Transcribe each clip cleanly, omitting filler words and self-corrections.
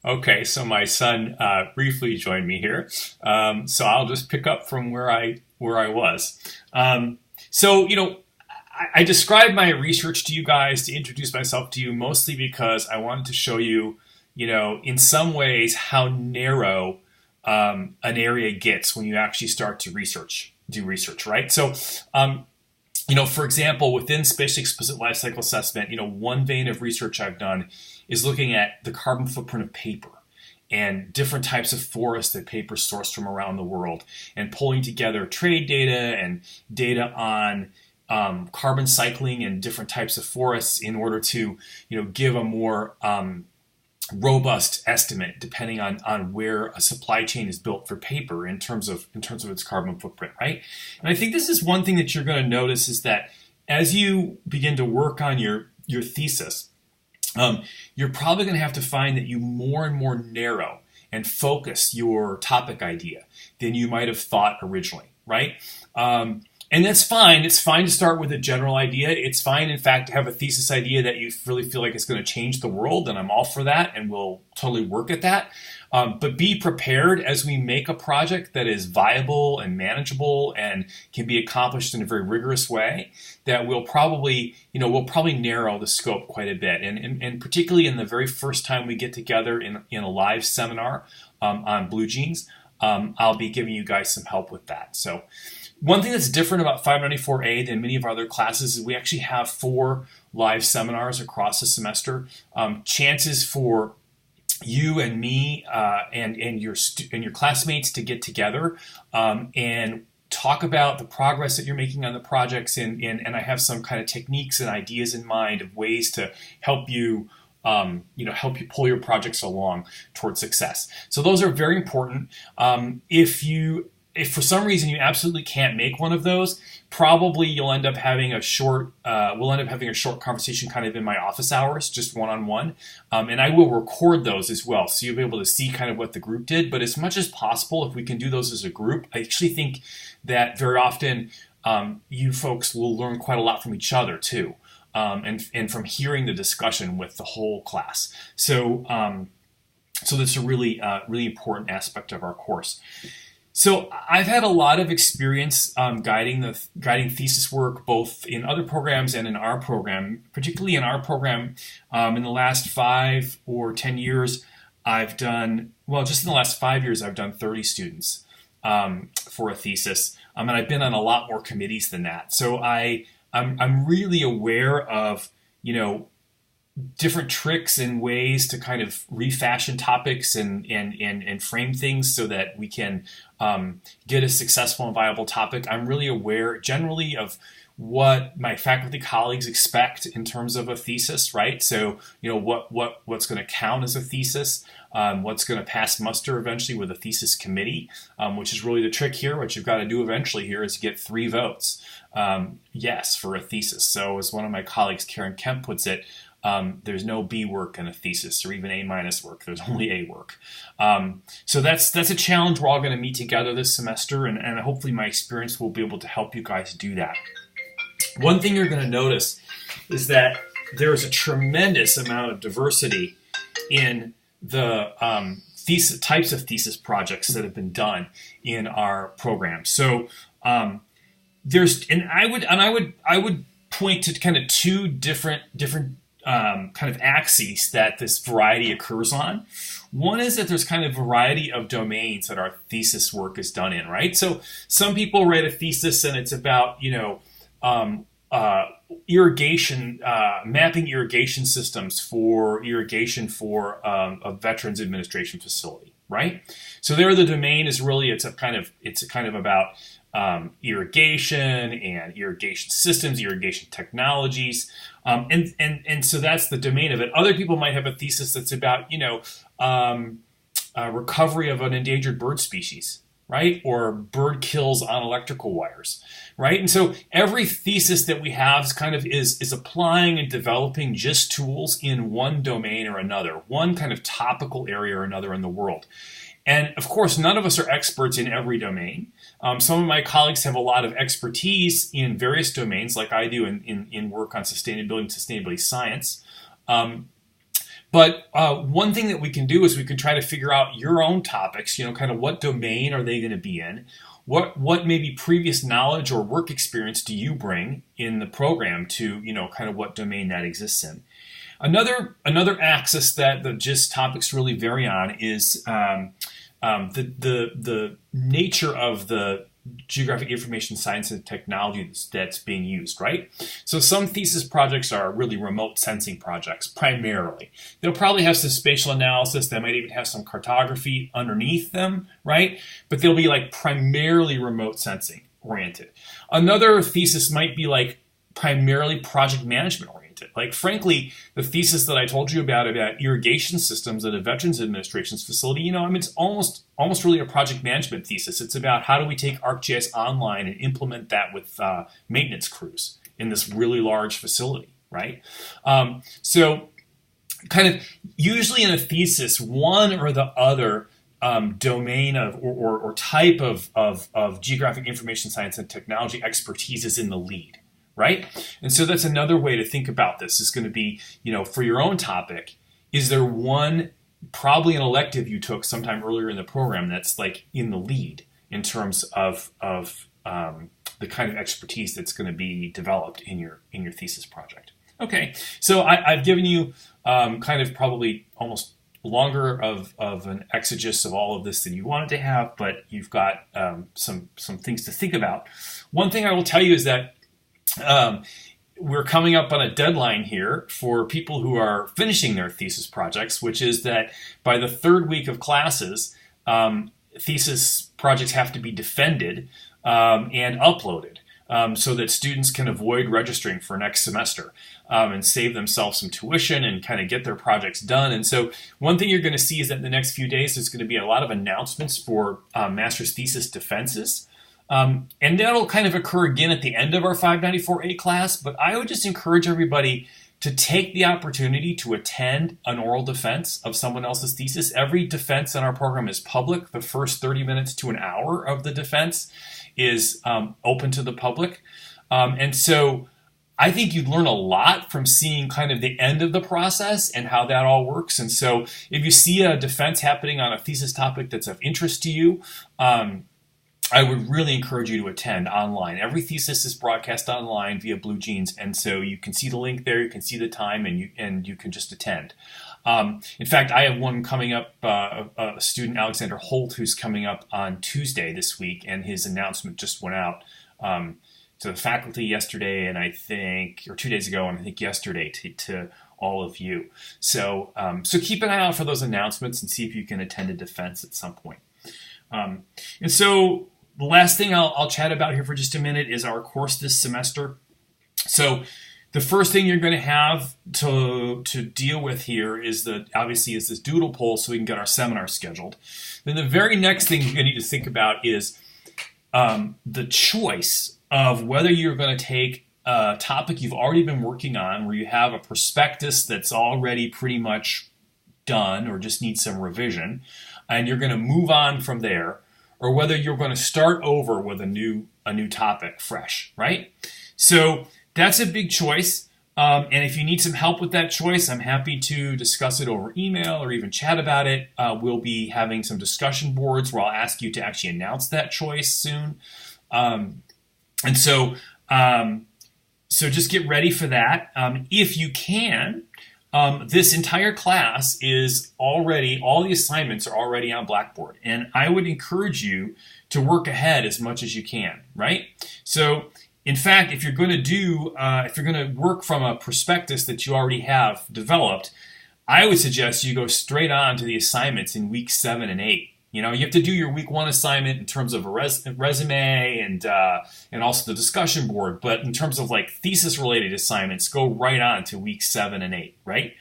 Okay, so my son briefly joined me here, so I'll just pick up from where I was. I described my research to you guys to introduce myself to you, mostly because I wanted to show you, in some ways how narrow an area gets when you actually start to do research, right? For example, within spatial explicit life cycle assessment, one vein of research I've done is looking at the carbon footprint of paper and different types of forests that paper sourced from around the world, and pulling together trade data and data on carbon cycling and different types of forests in order to, give a more robust estimate depending on where a supply chain is built for paper in terms of its carbon footprint, right? And I think this is one thing that you're going to notice is that as you begin to work on your thesis, you're probably going to have to find that you more and more narrow and focus your topic idea than you might have thought originally, right? And that's fine. It's fine to start with a general idea. It's fine, in fact, to have a thesis idea that you really feel like it's going to change the world, and I'm all for that, and we'll totally work at that. But be prepared as we make a project that is viable and manageable and can be accomplished in a very rigorous way, that we'll probably narrow the scope quite a bit. And particularly in the very first time we get together in a live seminar on BlueJeans, I'll be giving you guys some help with that. So one thing that's different about 594A than many of our other classes is we actually have 4 live seminars across the semester. Chances for you and me and your classmates to get together and talk about the progress that you're making on the projects, and I have some kind of techniques and ideas in mind of ways to help you help you pull your projects along towards success. So those are very important. If for some reason you absolutely can't make one of those, probably you'll end up having we'll end up having a short conversation kind of in my office hours, just one-on-one. And I will record those as well, so you'll be able to see kind of what the group did. But as much as possible, if we can do those as a group, I actually think that very often you folks will learn quite a lot from each other too, and from hearing the discussion with the whole class. So that's a really important aspect of our course. So I've had a lot of experience guiding thesis work both in other programs and in our program. Particularly in our program, in the last 5 or 10 years, just in the last 5 years, I've done 30 students for a thesis, and I've been on a lot more committees than that. So I'm really aware of different tricks and ways to kind of refashion topics and frame things so that we can get a successful and viable topic. I'm really aware generally of what my faculty colleagues expect in terms of a thesis, right? So, what's going to count as a thesis, what's going to pass muster eventually with a thesis committee, which is really the trick here. What you've got to do eventually here is get 3 votes, yes, for a thesis. So as one of my colleagues, Karen Kemp, puts it, there's no B work in a thesis or even A- work. There's only A work. So that's a challenge we're all going to meet together this semester, and hopefully my experience will be able to help you guys do that. One thing you're going to notice is that there is a tremendous amount of diversity in the types of thesis projects that have been done in our program. So I would point to kind of 2 different kind of axes that this variety occurs on. One is that there's kind of variety of domains that our thesis work is done in, right? So some people write a thesis and it's about, irrigation, mapping irrigation systems for irrigation for a Veterans Administration facility, right? So there the domain is really, it's kind of about irrigation and irrigation systems, irrigation technologies, and so that's the domain of it. Other people might have a thesis that's about recovery of an endangered bird species, right? Or bird kills on electrical wires, right? And so every thesis that we have is applying and developing just tools in one domain or another, one kind of topical area or another in the world. And of course, none of us are experts in every domain. Some of my colleagues have a lot of expertise in various domains, like I do in work on sustainability and sustainability science. But one thing that we can do is we can try to figure out your own topics, kind of what domain are they going to be in? What maybe previous knowledge or work experience do you bring in the program to, kind of what domain that exists in? Another axis that the GIST topics really vary on is the nature of the geographic information science and technology that's being used, right? So some thesis projects are really remote sensing projects, primarily. They'll probably have some spatial analysis. They might even have some cartography underneath them, right? But they'll be like primarily remote sensing oriented. Another thesis might be like primarily project management oriented. Like, frankly, the thesis that I told you about irrigation systems at a Veterans Administration's facility, it's almost really a project management thesis. It's about how do we take ArcGIS Online and implement that with maintenance crews in this really large facility, right? So kind of usually in a thesis, one or the other domain of or type of geographic information science and technology expertise is in the lead. Right? And so that's another way to think about this is going to be, for your own topic, is there one, probably an elective you took sometime earlier in the program that's like in the lead in terms of the kind of expertise that's going to be developed in your thesis project. Okay, so I've given you kind of probably almost longer of an exegesis of all of this than you wanted to have, but you've got some things to think about. One thing I will tell you is that we're coming up on a deadline here for people who are finishing their thesis projects, which is that by the third week of classes, thesis projects have to be defended and uploaded so that students can avoid registering for next semester and save themselves some tuition and kind of get their projects done. And so one thing you're going to see is that in the next few days, there's going to be a lot of announcements for master's thesis defenses. And that'll kind of occur again at the end of our 594A class, but I would just encourage everybody to take the opportunity to attend an oral defense of someone else's thesis. Every defense in our program is public. The first 30 minutes to an hour of the defense is open to the public. And so I think you'd learn a lot from seeing kind of the end of the process and how that all works. And so if you see a defense happening on a thesis topic that's of interest to you, I would really encourage you to attend online. Every thesis is broadcast online via BlueJeans, and so you can see the link there, you can see the time, and you can just attend. In fact, I have one coming up, a student, Alexander Holt, who's coming up on Tuesday this week, and his announcement just went out to the faculty yesterday, and I think, or 2 days ago, and I think yesterday to all of you. So keep an eye out for those announcements and see if you can attend a defense at some point. And so the last thing I'll chat about here for just a minute is our course this semester. So the first thing you're going to have to deal with here is obviously this doodle poll so we can get our seminar scheduled. Then the very next thing you're going to need to think about is the choice of whether you're going to take a topic you've already been working on where you have a prospectus that's already pretty much done or just needs some revision, and you're going to move on from there, or whether you're going to start over with a new topic fresh, right? So that's a big choice. And if you need some help with that choice, I'm happy to discuss it over email or even chat about it. We'll be having some discussion boards where I'll ask you to actually announce that choice soon. So just get ready for that. If you can, this entire class is already, all the assignments are already on Blackboard. And I would encourage you to work ahead as much as you can, right? So in fact, if you're going to work from a prospectus that you already have developed, I would suggest you go straight on to the assignments in week 7 and 8. You have to do your week 1 assignment in terms of a resume and also the discussion board. But in terms of like thesis related assignments, go right on to week 7 and 8, right?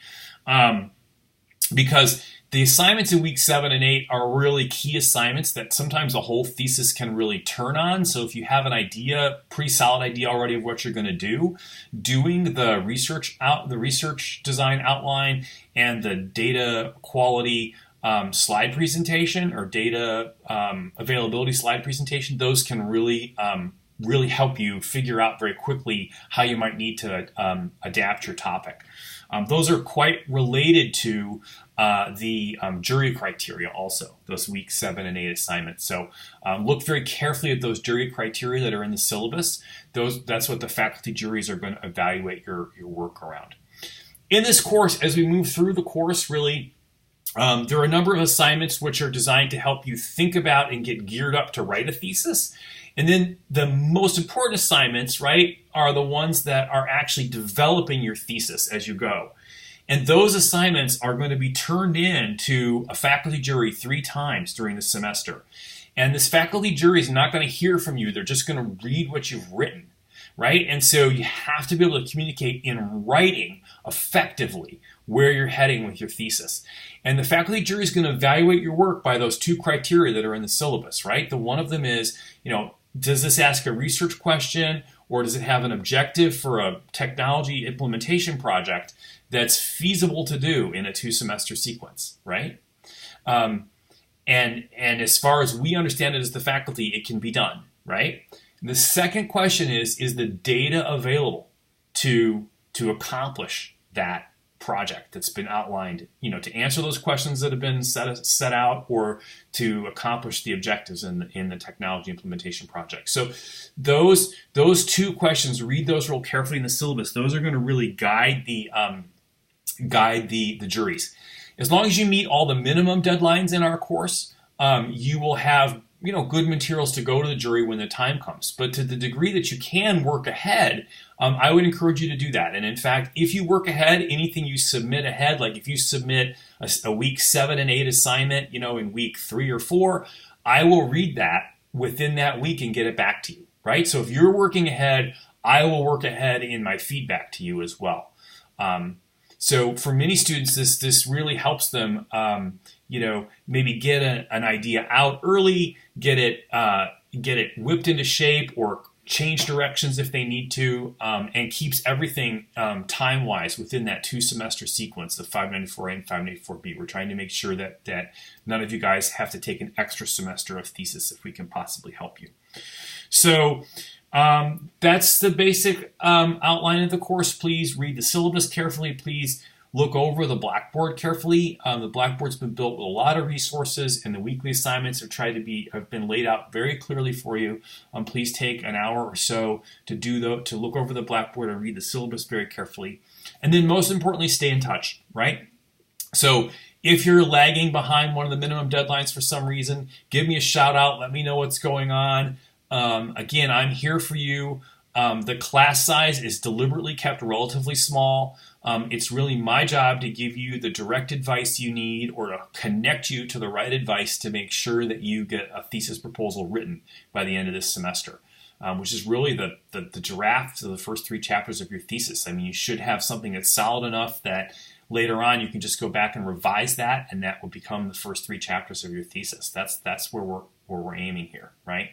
Because the assignments in week 7 and 8 are really key assignments that sometimes a whole thesis can really turn on. So if you have an idea, pretty solid idea already of what you're going to do, doing the research design outline and the data quality slide presentation or data availability slide presentation, those can really help you figure out very quickly how you might need to adapt your topic. Those are quite related to the jury criteria also, those week 7 and 8 assignments. So look very carefully at those jury criteria that are in the syllabus. That's what the faculty juries are going to evaluate your work around. In this course, as we move through the course, really, there are a number of assignments which are designed to help you think about and get geared up to write a thesis. And then the most important assignments, right, are the ones that are actually developing your thesis as you go. And those assignments are going to be turned in to a faculty jury 3 times during the semester. And this faculty jury is not going to hear from you. They're just going to read what you've written, right? And so you have to be able to communicate in writing effectively where you're heading with your thesis. And the faculty jury is going to evaluate your work by those 2 criteria that are in the syllabus, right? The one of them is, does this ask a research question, or does it have an objective for a technology implementation project that's feasible to do in a 2-semester sequence, right? And as far as we understand it as the faculty, it can be done, right? And the second question is the data available to accomplish that project that's been outlined, to answer those questions that have been set out, or to accomplish the objectives in the technology implementation project. So those 2 questions, read those real carefully in the syllabus. Those are going to really guide the juries. As long as you meet all the minimum deadlines in our course, you will have good materials to go to the jury when the time comes. But to the degree that you can work ahead, I would encourage you to do that. And in fact, if you work ahead, anything you submit ahead, like if you submit a week 7 and 8 assignment, in week 3 or 4, I will read that within that week and get it back to you, right? So if you're working ahead, I will work ahead in my feedback to you as well. So for many students, this really helps them, maybe get an idea out early, get it whipped into shape, or change directions if they need to, and keeps everything time-wise within that 2-semester sequence, the 594A and 594B. We're trying to make sure that none of you guys have to take an extra semester of thesis if we can possibly help you. So that's the basic outline of the course. Please read the syllabus carefully. Please look over the Blackboard carefully. The Blackboard's been built with a lot of resources, and the weekly assignments have been laid out very clearly for you. Please take an hour or so to look over the Blackboard and read the syllabus very carefully. And then most importantly, stay in touch, right? So if you're lagging behind one of the minimum deadlines for some reason, give me a shout out. Let me know what's going on. Again, I'm here for you. The class size is deliberately kept relatively small. It's really my job to give you the direct advice you need, or to connect you to the right advice to make sure that you get a thesis proposal written by the end of this semester, which is really the draft of the first 3 chapters of your thesis. I mean, you should have something that's solid enough that later on you can just go back and revise that, and that will become the first 3 chapters of your thesis. That's where we're aiming here, right?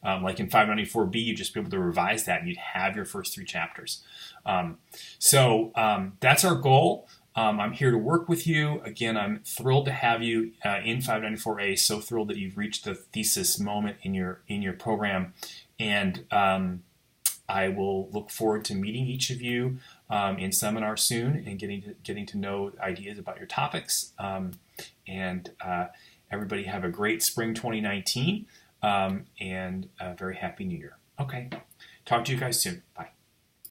Like in 594B, you'd just be able to revise that and you'd have your first 3 chapters. So that's our goal. I'm here to work with you. Again, I'm thrilled to have you in 594A, so thrilled that you've reached the thesis moment in your program. And I will look forward to meeting each of you in seminar soon and getting to know ideas about your topics. Everybody have a great spring 2019 and a very happy new year. Okay. Talk to you guys soon. Bye.